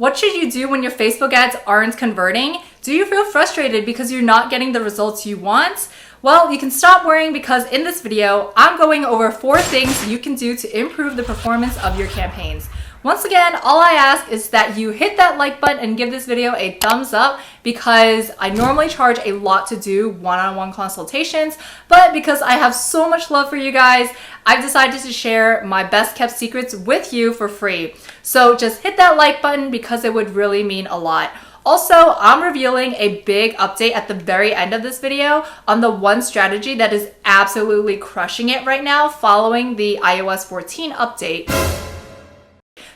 What should you do when your Facebook ads aren't converting? Do you feel frustrated because you're not getting the results you want? Well, you can stop worrying because in this video, I'm going over 4 things you can do to improve the performance of your campaigns. Once again, all I ask is that you hit that like button and give this video a thumbs up because I normally charge a lot to do one-on-one consultations, but because I have so much love for you guys, I've decided to share my best kept secrets with you for free. So just hit that like button because it would really mean a lot. Also, I'm revealing a big update at the very end of this video on the one strategy that is absolutely crushing it right now following the iOS 14 update.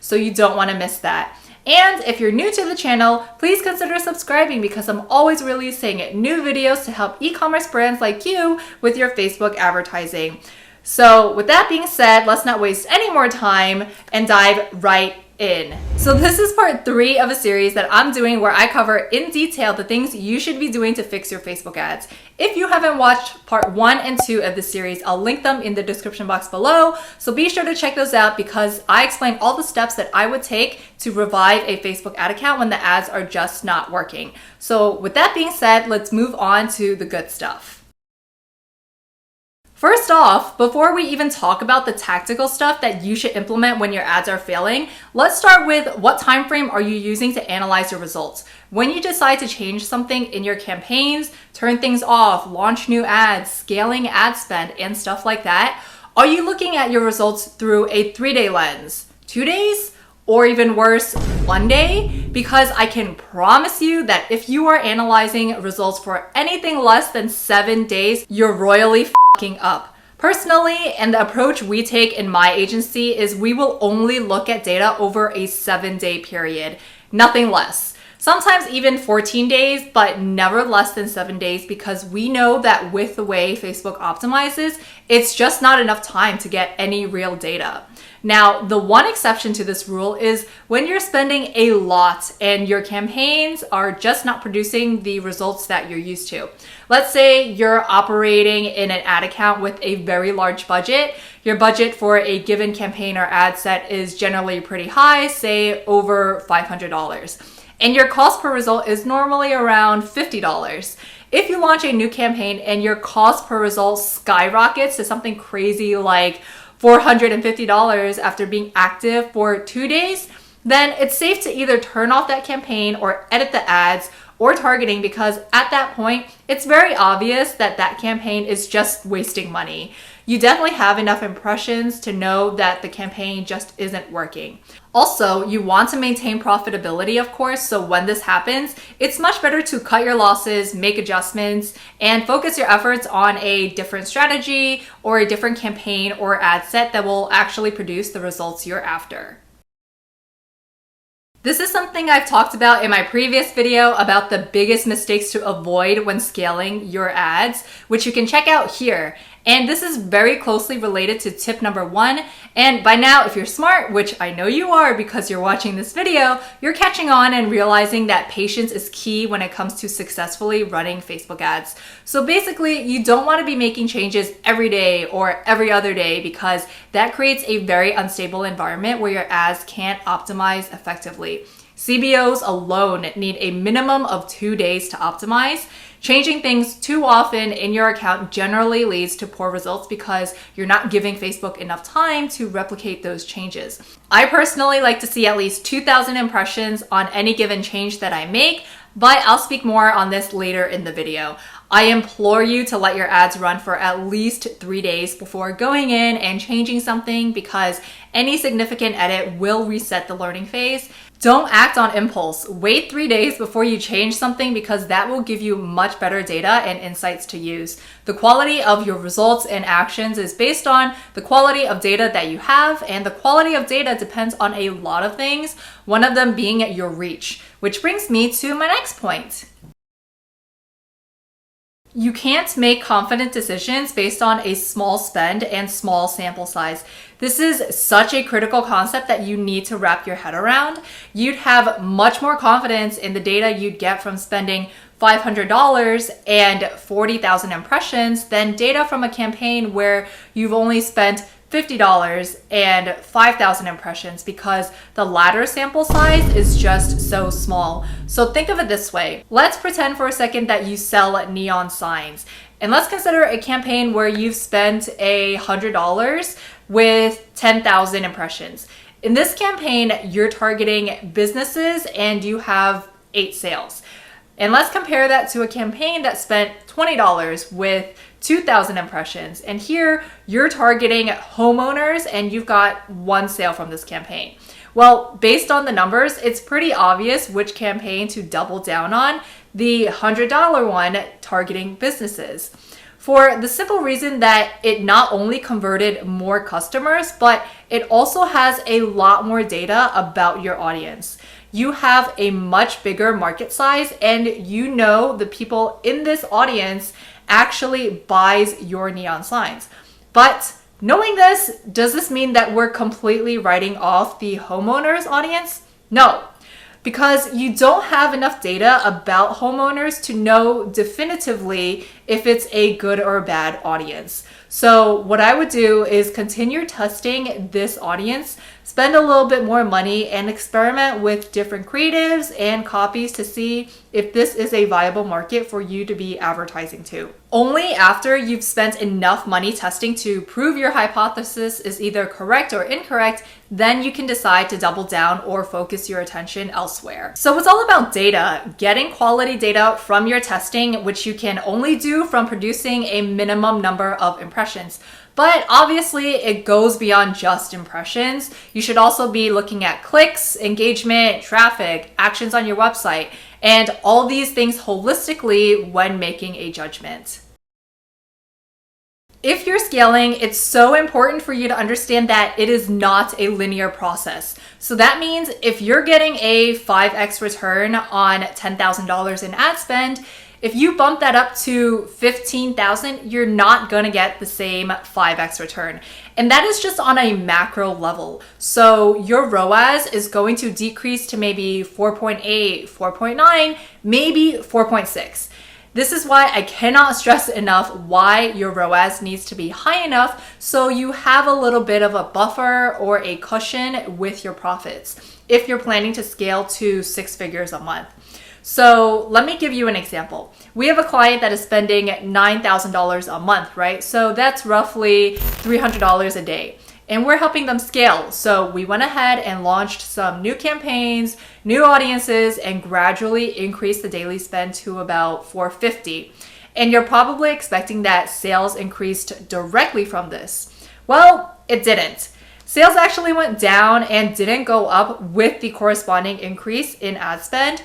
So you don't want to miss that. And if you're new to the channel, please consider subscribing because I'm always releasing new videos to help e-commerce brands like you with your Facebook advertising. So with that being said, let's not waste any more time and dive right in. So this is part 3 of a series that I'm doing where I cover in detail the things you should be doing to fix your Facebook ads. If you haven't watched part 1 and 2 of the series, I'll link them in the description box below. So be sure to check those out because I explain all the steps that I would take to revive a Facebook ad account when the ads are just not working. So with that being said, let's move on to the good stuff. First off, before we even talk about the tactical stuff that you should implement when your ads are failing, let's start with what time frame are you using to analyze your results. When you decide to change something in your campaigns, turn things off, launch new ads, scaling ad spend, and stuff like that, are you looking at your results through a 3-day lens, 2 days, or even worse, 1 day? Because I can promise you that if you are analyzing results for anything less than 7 days, you're royally fucking up. Personally, and the approach we take in my agency is we will only look at data over a 7-day period, nothing less. Sometimes even 14 days, but never less than 7 days because we know that with the way Facebook optimizes, it's just not enough time to get any real data. Now, the one exception to this rule is when you're spending a lot and your campaigns are just not producing the results that you're used to. Let's say you're operating in an ad account with a very large budget. Your budget for a given campaign or ad set is generally pretty high, say over $500. And your cost per result is normally around $50. If you launch a new campaign and your cost per result skyrockets to something crazy like $450 after being active for 2 days, then it's safe to either turn off that campaign or edit the ads or targeting because at that point, it's very obvious that that campaign is just wasting money. You definitely have enough impressions to know that the campaign just isn't working. Also, you want to maintain profitability, of course, so when this happens, it's much better to cut your losses, make adjustments, and focus your efforts on a different strategy or a different campaign or ad set that will actually produce the results you're after. This is something I've talked about in my previous video about the biggest mistakes to avoid when scaling your ads, which you can check out here. And this is very closely related to tip number 1. And by now, if you're smart, which I know you are because you're watching this video, you're catching on and realizing that patience is key when it comes to successfully running Facebook ads. So basically, you don't want to be making changes every day or every other day because that creates a very unstable environment where your ads can't optimize effectively. CBOs alone need a minimum of 2 days to optimize. Changing things too often in your account generally leads to poor results because you're not giving Facebook enough time to replicate those changes. I personally like to see at least 2,000 impressions on any given change that I make, but I'll speak more on this later in the video. I implore you to let your ads run for at least 3 days before going in and changing something because any significant edit will reset the learning phase. Don't act on impulse. Wait 3 days before you change something because that will give you much better data and insights to use. The quality of your results and actions is based on the quality of data that you have, and the quality of data depends on a lot of things, one of them being your reach. Which brings me to my next point. You can't make confident decisions based on a small spend and small sample size. This is such a critical concept that you need to wrap your head around. You'd have much more confidence in the data you'd get from spending $500 and 40,000 impressions than data from a campaign where you've only spent $50 and 5,000 impressions because the latter sample size is just so small. So think of it this way. Let's pretend for a second that you sell neon signs. And let's consider a campaign where you've spent $100 with 10,000 impressions. In this campaign, you're targeting businesses and you have 8 sales. And let's compare that to a campaign that spent $20 with 2,000 impressions. And here you're targeting homeowners and you've got 1 sale from this campaign. Well, based on the numbers, it's pretty obvious which campaign to double down on, the $100 one targeting businesses. For the simple reason that it not only converted more customers, but it also has a lot more data about your audience. You have a much bigger market size and you know the people in this audience actually buys your neon signs. But knowing this, does this mean that we're completely writing off the homeowners audience? No, because you don't have enough data about homeowners to know definitively if it's a good or a bad audience. So what I would do is continue testing this audience, spend a little bit more money and experiment with different creatives and copies to see if this is a viable market for you to be advertising to. Only after you've spent enough money testing to prove your hypothesis is either correct or incorrect, then you can decide to double down or focus your attention elsewhere. So it's all about data, getting quality data from your testing, which you can only do from producing a minimum number of impressions. But obviously it goes beyond just impressions. You should also be looking at clicks, engagement, traffic, actions on your website, and all these things holistically when making a judgment. If you're scaling, it's so important for you to understand that it is not a linear process. So that means if you're getting a 5x return on $10,000 in ad spend, if you bump that up to 15,000, you're not going to get the same 5x return. And that is just on a macro level. So your ROAS is going to decrease to maybe 4.8, 4.9, maybe 4.6. This is why I cannot stress enough why your ROAS needs to be high enough so you have a little bit of a buffer or a cushion with your profits if you're planning to scale to 6 figures a month. So let me give you an example. We have a client that is spending $9,000 a month, right? So that's roughly $300 a day. And we're helping them scale. So we went ahead and launched some new campaigns, new audiences, and gradually increased the daily spend to about $450. And you're probably expecting that sales increased directly from this. Well, it didn't. Sales actually went down and didn't go up with the corresponding increase in ad spend.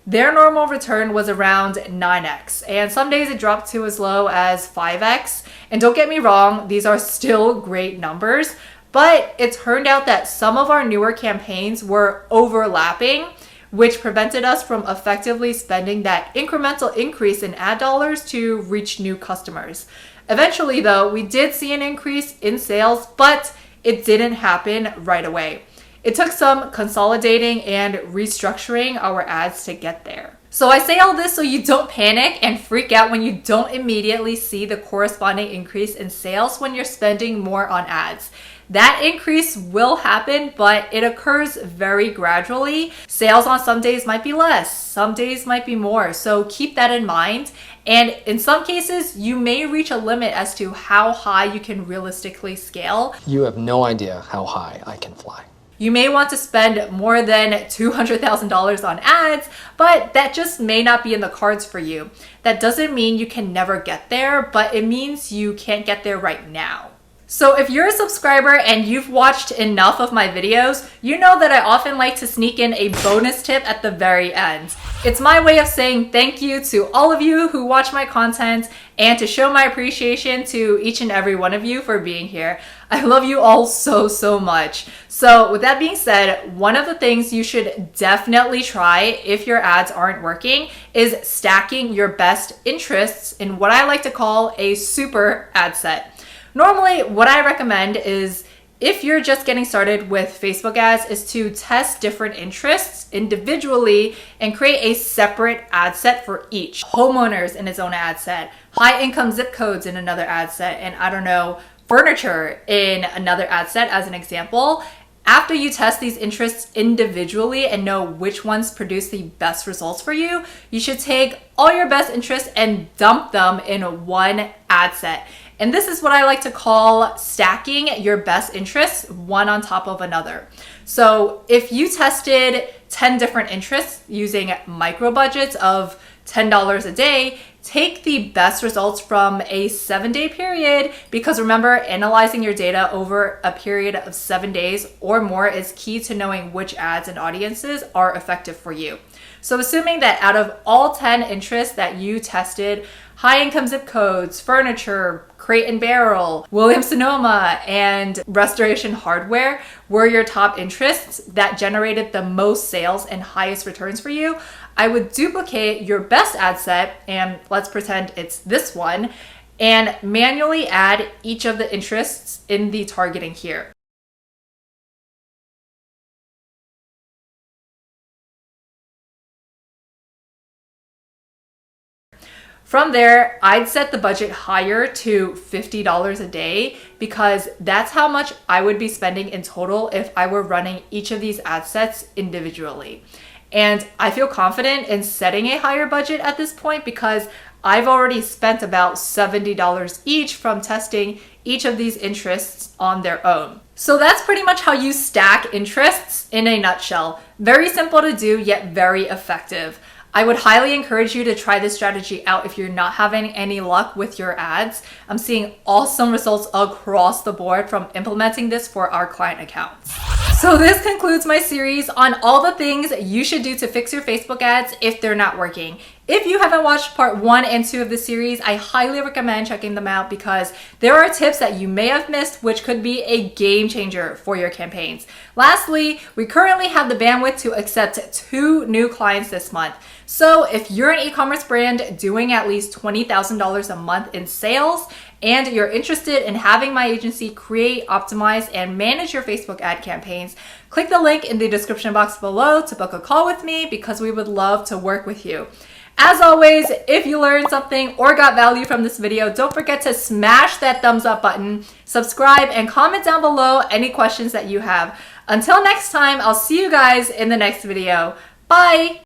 Their normal return was around 9x, and some days it dropped to as low as 5x. And don't get me wrong, these are still great numbers, but it turned out that some of our newer campaigns were overlapping, which prevented us from effectively spending that incremental increase in ad dollars to reach new customers. Eventually, though, we did see an increase in sales, but it didn't happen right away. It took some consolidating and restructuring our ads to get there. So I say all this so you don't panic and freak out when you don't immediately see the corresponding increase in sales when you're spending more on ads. That increase will happen, but it occurs very gradually. Sales on some days might be less, some days might be more. So keep that in mind. And in some cases, you may reach a limit as to how high you can realistically scale. You have no idea how high I can fly. You may want to spend more than $200,000 on ads, but that just may not be in the cards for you. That doesn't mean you can never get there, but it means you can't get there right now. So if you're a subscriber and you've watched enough of my videos, you know that I often like to sneak in a bonus tip at the very end. It's my way of saying thank you to all of you who watch my content and to show my appreciation to each and every one of you for being here. I love you all so, so much. So with that being said, one of the things you should definitely try if your ads aren't working is stacking your best interests in what I like to call a super ad set. Normally, what I recommend is if you're just getting started with Facebook ads is to test different interests individually and create a separate ad set for each. Homeowners in its own ad set, high income zip codes in another ad set, and I don't know, furniture in another ad set as an example. After you test these interests individually and know which ones produce the best results for you, you should take all your best interests and dump them in one ad set. And this is what I like to call stacking your best interests one on top of another. So if you tested 10 different interests using micro budgets of $10 a day, take the best results from a 7-day period, because remember, analyzing your data over a period of 7 days or more is key to knowing which ads and audiences are effective for you. So assuming that out of all 10 interests that you tested, high income zip codes, furniture, Crate and Barrel, Williams-Sonoma, and restoration hardware were your top interests that generated the most sales and highest returns for you, I would duplicate your best ad set, and let's pretend it's this one, and manually add each of the interests in the targeting here. From there, I'd set the budget higher to $50 a day, because that's how much I would be spending in total if I were running each of these ad sets individually. And I feel confident in setting a higher budget at this point because I've already spent about $70 each from testing each of these interests on their own. So that's pretty much how you stack interests in a nutshell. Very simple to do, yet very effective. I would highly encourage you to try this strategy out if you're not having any luck with your ads. I'm seeing awesome results across the board from implementing this for our client accounts. So this concludes my series on all the things you should do to fix your Facebook ads if they're not working. If you haven't watched part 1 and 2 of the series, I highly recommend checking them out because there are tips that you may have missed which could be a game changer for your campaigns. Lastly, we currently have the bandwidth to accept 2 new clients this month. So if you're an e-commerce brand doing at least $20,000 a month in sales and you're interested in having my agency create, optimize, and manage your Facebook ad campaigns, click the link in the description box below to book a call with me because we would love to work with you. As always, if you learned something or got value from this video, don't forget to smash that thumbs up button, subscribe, and comment down below any questions that you have. Until next time, I'll see you guys in the next video. Bye!